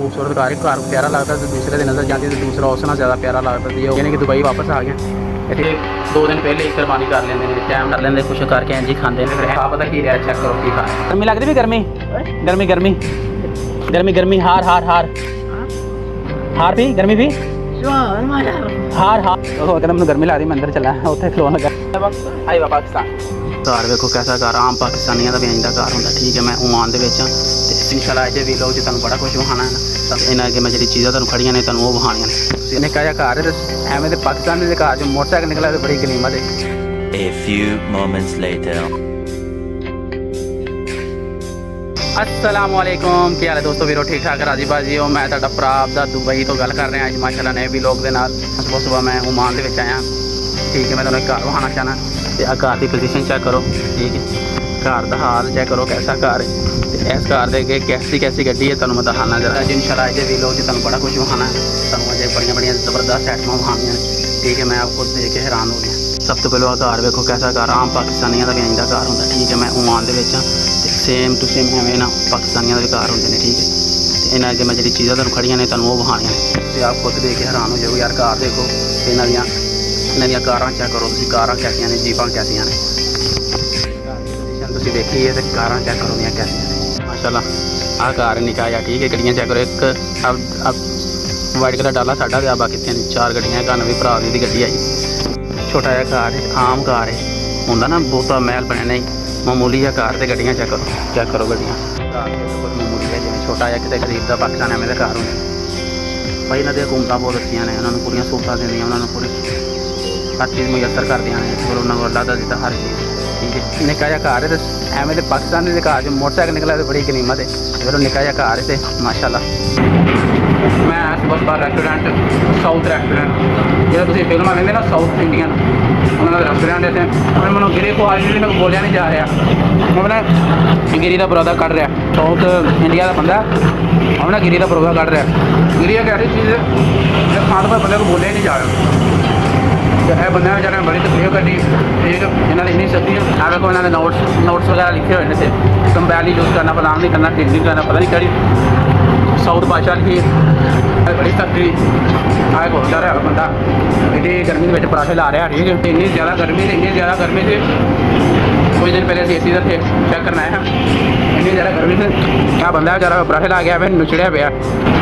खूबसूरत घर प्यारा लगता तो दूसरे दिन नज़र जाती तो दूसरा उस नाल ज़्यादा प्यारा लगता जी। यानी कि दुबई वापस आ गया। इतने 2 दिन पहले ही कुरबानी कर लेंगे, टाइम कर लेंगे, कुछ करके इंज ही खाते हैं। फिर पता की रहा चेक करो की खा गर्मी लगती भी गर्मी गर्मी गर्मी गर्मी गर्मी हार हार हार हार भी गर्मी भी हार हार कहते मैंने गर्मी लगती मैं अंदर चला उत्थे खलोन लगा। आई वा पाकिस्तान घर वेखो कैसा घर आम पाकिस्तानियों का भी इंज का घर होंगे। ठीक है मैं ओमान के इंशाल्लाह अजे भी लोग जो तुम बड़ा कुछ विखाना है ना इन्हें अगे मैं जी चीज़ा तुम खड़िया ने तुम वो विखानिया ने निक्का जिहा घर है एवं तो पाकिस्तान के घर जो मोटरसाइकिल निकला तो बड़ी गनीमत है। A few moments later. अस्सलामुअलैकुम क्या हाल है दोस्तों, वीरो ठीक ठाक राजी बाजी हो। मैं तुहाडा भरा आपदा दुबई तो गल कर रहा अज माशाल्लाह नए व्लॉग के नाल। सुबह सुबह मैं ओमान के आया। ठीक है मैं तुहानूं घर विखाना चाहना तो घर की पोजीशन चेक करो। ठीक है घर का हाल चेक करो कैसा घर है। इस घर के अगे कैसी कैसी गड्डी है तुहानूं मैं दिखाना जरा अज इंशाल्लाह अजे व्लॉग तुहानूं बड़ा कुछ विखाना है। तुहानूं अजे बड़ियां बड़ियां ज़बरदस्त आइटमां विखानियां। ठीक है मैं आपको देख के हैरान हो गया। सब तो पहले घर वेखो कैसा घर आम पाकिस्तानियों का भी इंज का घर होंगे। ठीक है मैं ओमान के सेम टू सेम एवं ना पाकिस्तानियों के घर होंगे। ठीक है तो इन्हें अगे मैं जी चीज़ा तुम खड़िया ने तुम वो विखानिया तो आप खुद देख के हैरान हो जाओ यार। घर देखो इन्हों कारां चेक करो तुम कारां कैसियां ने जीपां कैसियां ने तुम देखी है तो कारां चेक करो दियाँ कैसियां ने माशाल्लाह। आ घर निका या ठीक है गड्डियाँ चेक करो। एक अब वाइट कलर डाला साढ़ा तो बाकी 4 गड्डियाँ घर भी भरा दी गड्डी आई। छोटा जहा घर है आम घर है होंगे ना बहुता महल बने नहीं मामूली जहा घर तो गड्डियाँ चेक करो गड्डियाँ मामूली है जिवें छोटा जहा कितने गरीब का पाकिस्तान एवं का घर होंगे। भाई इन्होंने हुकूमत बहुत अच्छी ने उन्होंने पूरी सहूलत देंदियां उन्होंने पूरी हर चीज़ मुयसर कर दिया ने फिर उन्होंने अल्लाह का दिता हर चीज़। ठीक है निका जहा घर है तो एवं तो पाकिस्तान के घर जो मोटरसाइकिल निकला तो बड़ी गनीमत है। फिर निका जहा घर है तो माशाल्लाह। मैं सुबह सुबह रेस्टोरेंट साउथ रेस्टोरेंट जो तुम फिल्म लेंगे ना साउथ इंडियन उन्होंने रेस्टोरेंट इतने मैंने गिरी क्वालिटी मैं बोलिया नहीं जा रहा। मैं गिरी का बरौदा कट रहा साउथ इंडिया का बंदा अपना गिरी का बरौदा कट रहा। गिरी एक ऐसी चीज़ है खाने पर बंदे को बोलिया नहीं जा रहा। यह बंद बेचारे बड़ी तकलीफ कटी। ठीक है इन्होंने इन्नी सब्जी आ देखो इन्होंने नोट्स वगैरह लिखे हुए थे कंपैली यूज़ करना फलाम नहीं करना टिक नहीं करना पता नहीं कड़ी साउथ भाषा लिखी बड़ी तकली आए बहुत सारा बंदा इतनी गर्मी में पराठे ला रहा। ठीक है इन्नी ज़्यादा गर्मी से कुछ दिन पहले AC का थे चेक करना है इन्नी ज़्यादा गर्मी से क्या बंदा बेचारा पराठे ला गया फिर नुचड़िया पे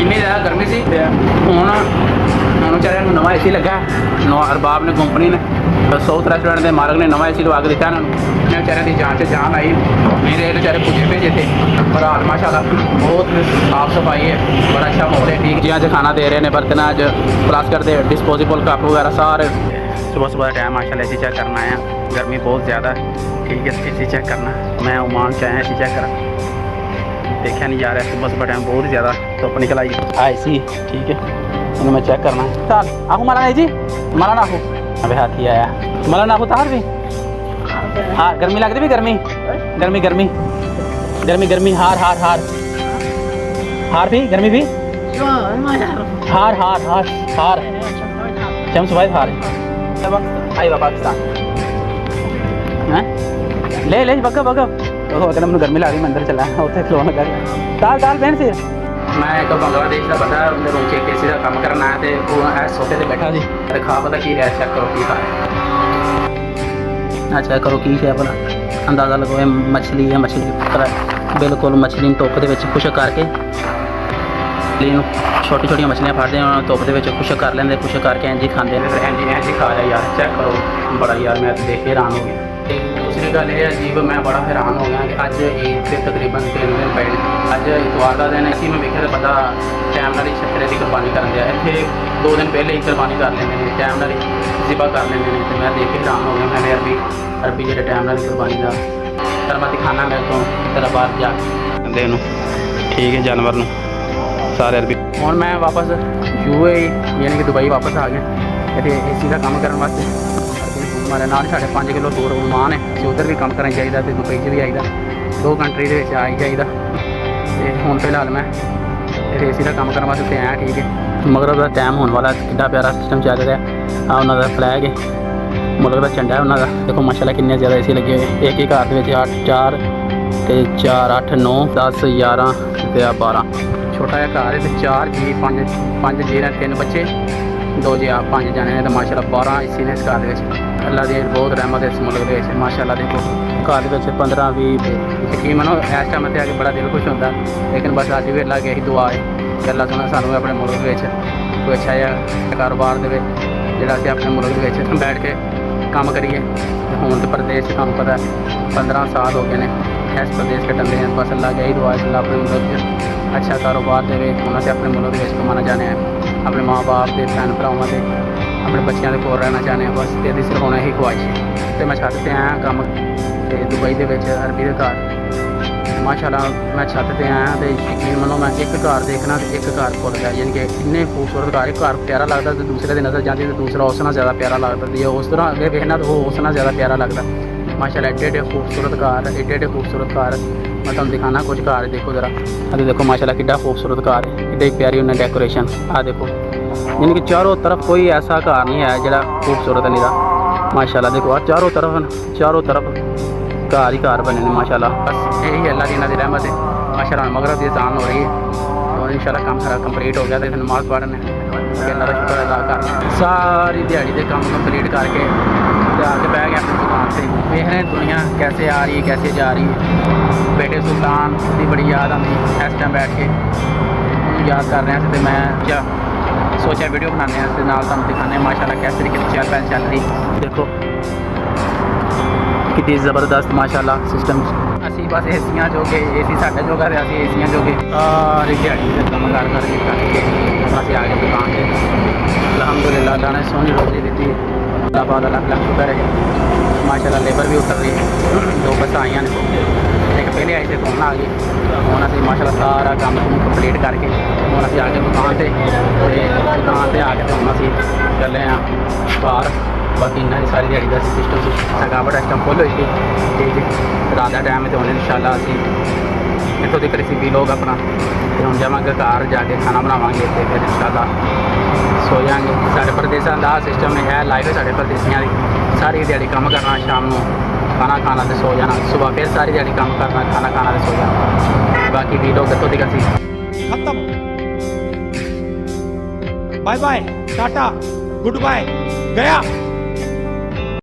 इन्नी ज़्यादा गर्मी से हूँ बेचारे नवा AC लगा नवा अरबाब ने कंपनी ने साउथ रेस्टोरेंट के मालक ने नवा AC लगा के दिता इन्होंने बेचारे की जान से जान आई। मेरे बेचारे पुजे भेजे थे पर हाल माशाल्लाह बहुत साफ सफाई है बड़ा अच्छा माहौल है। ठीक जी अज खाना दे रहे हैं बर्तन अज प्लास करते डिस्पोजेबल कप वगैरह सारे सुबह सुबह टाइम माशाल्लाह AC चेक करना है। गर्मी बहुत ज़्यादा ठीक है AC चेक करना मैं ओमान से आया AC चेक करा देखा नहीं जा रहा है। सुबह सुबह टाइम बहुत ज़्यादा धुप निकल आई AC ठीक है मैं चेक करना है चल आखू माला नहीं जी माला ना आखू अभी हाथी आया माला ना आखू तार भी हाँ गर्मी लगती भी गर्मी गर्मी गर्मी गर्मी गर्मी हार हार हार हार भी गर्मी भी हार हार हार हार चम सुबह हार आई वा पाकिस्तान ले ले बगा बगा कहते मैंने गर्मी लग रही मैं अंदर चला उत्थे खलोन लगा दाल दाल बहन से मैं एक बांग्लादेश का बंदा रोचे केसी का काम करना है तो वो सोफे से बैठा सी खा पता की रहा चेक करो की खा चेक करो की है भला अंदाज़ा लगो मछली है मछली बिल्कुल मछली धुप के खुश्क करके छोटी छोटी मछलियाँ फटते हैं धुप के खुश्क कर लेंगे खुश्क करके इंज ही खाते हैं फिर इंज ही खा लिया यार चेक करो बड़ा यार मैं देख के हैरान हो गया। दूसरी गल ये अजीब मैं बड़ा हैरान हो गया कि अज ईद के तकरीबन 3 दिन पहले अज इतवार का दिन है कि मैं वेखिया तो बंदा टाइम नाल छत्तरे की कुर्बानी कर दिया। इतने 2 दिन पहले ही कुर्बानी कर लेंगे टाइम नाल ज़िबा कर लेंगे तो मैं देख के हैरान हो गया। मैंने अरबी जो टाइम नाल कुर्बानी का तर मैं दिखाना मेरे को तेरा बाहर जा बंदे ठीक है जानवर नूं सारे अरबी हूँ मैं वापस UAE यानी कि दुबई वापस आ गया इतने AC का काम करने वास्ते। हमारे नाल 5.5 किलो दूर ओमान है असं उधर भी काम करना चाहिए तो दुबई भी आईदा 2 कंट्री के आई जाइए। तो हूँ फिलहाल मैं AC का काम करने वास्ते आया। ठीक है मगर वह टाइम होने वाला कि प्यारा सिस्टम चल रहा उन्होंने फ्लैग है मुल्क का झंडा है उन्होंने देखो माशाल्लाह कितने ज़्यादा AC लगे हुए एक ही घर के 8 4 4 8 9 10 11 12 ਛੋਟਾ ਜਿਹਾ ਘਰ ਹੈ ਤੇ 4 ਜੀ 5 ਜੀ ਨੇ 3 ਬੱਚੇ 2 ਜੀ ਆਪ 5 ਜਣੇ ਨੇ ਤੇ ਮਾਸ਼ਾਅੱਲਾ 12 ਏਸੀ ਨੇ ਇਸ ਘਰ ਦੇ ਵਿੱਚ। ਅੱਲਾ ਦੀ ਬਹੁਤ ਰਹਿਮਤ ਹੈ ਇਸ ਮੁਲਕ ਦੇ ਵਿੱਚ ਮਾਸ਼ਾਅੱਲਾ। ਦੇਖੋ ਘਰ ਦੇ ਵਿੱਚ 15-20 ਯਕੀਨ ਮੰਨੋ ਇਸ ਟਾਈਮ ਤੇ ਆ ਕੇ ਬੜਾ ਦਿਲ ਖੁਸ਼ ਹੁੰਦਾ, ਲੇਕਿਨ ਬਸ ਅੱਜ ਵੀ ਅੱਲਾ ਅੱਗੇ ਇਹੀ ਦੁਆ ਹੈ ਕਿ ਅੱਲਾ ਸੁਣਾ ਸਾਨੂੰ ਆਪਣੇ ਮੁਲਕ ਦੇ ਵਿੱਚ ਕੋਈ ਅੱਛਾ ਜਿਹਾ ਕਾਰੋਬਾਰ ਦੇਵੇ ਜਿਹੜਾ ਅਸੀਂ ਆਪਣੇ ਮੁਲਕ ਦੇ ਵਿੱਚ ਬੈਠ ਕੇ ਕੰਮ ਕਰੀਏ। ਤੇ ਹੁਣ ਤੇ ਪ੍ਰਦੇਸ਼ 'ਚ ਤੁਹਾਨੂੰ ਪਤਾ 15 ਸਾਲ ਹੋ ਗਏ ਨੇ ਇਸ ਪ੍ਰदेश ਕੱਟਣ ਦੇ, ਬਸ ਅੱਲਾ ਅੱਗੇ ਇਹੀ ਦੁਆ ਹੈ ਅੱਲਾ ਆਪਣੇ ਮੁਲਕ 'ਚ ਅੱਛਾ ਕਾਰੋਬਾਰ ਦੇਵੇ। ਹੁਣ ਅਸੀਂ ਆਪਣੇ ਮੁਲਕ ਦੇ ਵਿੱਚ ਕਮਾਉਣਾ ਚਾਹੁੰਦੇ ਹਾਂ, ਆਪਣੇ ਮਾਂ ਬਾਪ ਦੇ ਭੈਣ ਭਰਾਵਾਂ ਦੇ ਆਪਣੇ ਬੱਚਿਆਂ ਦੇ ਕੋਲ ਰਹਿਣਾ ਚਾਹੁੰਦੇ ਹਾਂ, ਬਸ ਤੇ ਇਹਦੀ ਸਿਰਫ ਹੁਣ ਇਹੀ ਖੁਆਇਸ਼ ਹੈ। ਤੇ ਮੈਂ ਛੱਤ 'ਤੇ ਆਇਆ ਕੰਮ ਤੇ ਦੁਬਈ ਦੇ ਵਿੱਚ ਅਰਬੀ ਦੇ ਘਰ ਮਾਸ਼ਾਅੱਲਾ ਮੈਂ ਛੱਤ 'ਤੇ ਆਇਆ ਤੇ ਯਕੀਨ ਮੰਨੋ ਮੈਂ ਇੱਕ ਘਰ ਦੇਖਣਾ ਤੇ ਇੱਕ ਘਰ ਭੁੱਲ ਗਿਆ, ਯਾਨੀ ਕਿ ਇੰਨੇ ਖੂਬਸੂਰਤ ਘਰ, ਇੱਕ ਘਰ ਪਿਆਰਾ ਲੱਗਦਾ ਤੇ ਦੂਸਰੇ ਦੀ ਨਜ਼ਰ ਜਾਂਦੀ ਤੇ ਦੂਸਰਾ ਉਸ ਨਾਲ ਜ਼ਿਆਦਾ ਪਿਆਰਾ ਲੱਗਦਾ, ਜੇ ਉਸ ਤਰ੍ਹਾਂ ਅੱਗੇ ਵੇਖਣਾ ਤਾਂ ਉਹ ਉਸ ਨਾਲ ਜ਼ਿਆਦਾ ਪਿਆਰਾ ਲੱਗਦਾ। ਮਾਸ਼ਾਅੱਲਾ ਐਡੇ ਖੂਬਸੂਰਤ ਘਰ, ਐਡੇ ਖੂਬਸੂਰਤ ਘਰ ਮੈਂ ਤੁਹਾਨੂੰ ਦਿਖਾਣਾ ਕੁਝ ਘਰ ਦੇਖੋ ਜ਼ਰਾ। ਅਰੇ ਦੇਖੋ ਮਾਸ਼ਾਅੱਲਾ ਕਿੱਡਾ ਖੂਬਸੂਰਤ ਘਰ ਹੈ, ਕਿੱਡੀ ਪਿਆਰੀ ਉਹਨਾਂ ਡੈਕੋਰੇਸ਼ਨ ਆ ਦੇਖੋ, यानी कि चारों तरफ कोई ऐसा घर नहीं है जरा खूबसूरत नहीं रहा माशाल्लाह। देखो चारों तरफ घर ही घर बने हैं माशाल्लाह। बस यही अल्लाह की नज़र रहमत है माशाल्लाह। मगरब की अज़ान हो रही है और इंशाल्लाह काम सारा कंप्लीट हो गया तो नमाज़ पढ़ने अल्लाह का शुक्र अदा करना। सारी दिहाड़ी के काम कंप्लीट करके आके बह गया अपनी दुकान से। देख रहे हैं दुनिया कैसे आ रही है कैसे जा रही है। बेटे सुल्तान की बड़ी याद आती इस टाइम बैठ के याद कर रहे हैं तो मैं क्या सोचा वीडियो बनाने हैं नाल तुहानूं दिखाने माशाल्लाह किस तरीके की चल रही। देखो कितनी ज़बरदस्त माशाल्लाह सिस्टम। असी बस एसियां जोगे एसी साडे जोगा ते असी एसियां जोगे सारी दिहाड़ी दे काम करके असी आ गए दुकान से। अलहमदुलिल्लाह अल्लाह ने सोहनी रोजी दी, अल्लाह पाक दा लख शुक्र है माशाल्लाह। लेबर भी उतर रही है, 2 बस आईयां ने, एक पहले आई थे फोन आ गई। ਹੁਣ ਅਸੀਂ ਮਾਸ਼ਾਅੱਲਾ ਸਾਰਾ ਕੰਮ ਕੰਪਲੀਟ ਕਰਕੇ ਹੁਣ ਅਸੀਂ ਆ ਗਏ ਦੁਕਾਨ ਤੇ ਆ ਕੇ ਤੇ ਹੁਣ ਅਸੀਂ ਚੱਲੇ ਹਾਂ ਬਾਹਰ। ਬਾਕੀ ਇਹਨਾਂ ਦੀ ਸਾਰੀ ਦਿਹਾੜੀ ਦਾ ਸਿਸਟਮ ਥਕਾਵਟ ਇਸ ਟਾਈਮ ਫੁੱਲ ਹੋਈ ਸੀ ਠੀਕ ਹੈ। ਰਾਤ ਦਾ ਟਾਈਮ ਤੇ ਹੁਣ ਇਨਸ਼ਾਅੱਲਾ ਅਸੀਂ ਇੱਥੋਂ ਦੀ ਕਰੀ ਸੀ ਵੀ ਲੋਕ ਆਪਣਾ ਤੇ ਹੁਣ ਜਾਵਾਂਗੇ ਘਰ ਜਾ ਕੇ ਖਾਣਾ ਬਣਾਵਾਂਗੇ ਤੇ ਫਿਰ ਇਨਸ਼ਾਅੱਲਾ ਸੋ ਜਾਵਾਂਗੇ। ਸਾਡੇ ਪ੍ਰਦੇਸ਼ਾਂ ਦਾ ਸਿਸਟਮ ਹੈ ਲਾਈਫ ਹੈ ਸਾਡੇ ਪ੍ਰਦੇਸ਼ੀਆਂ ਦੀ। ਸਾਰੀ ਦਿਹਾੜੀ ਕੰਮ करना, शाम ਨੂੰ खाना खाना तो सो जाना, सुबह फिर सारी दिहाड़ी काम करना, खाना खाना तो सो जाना। बाकी भी लोग तो दिखा खत्म, bye bye tata goodbye गया।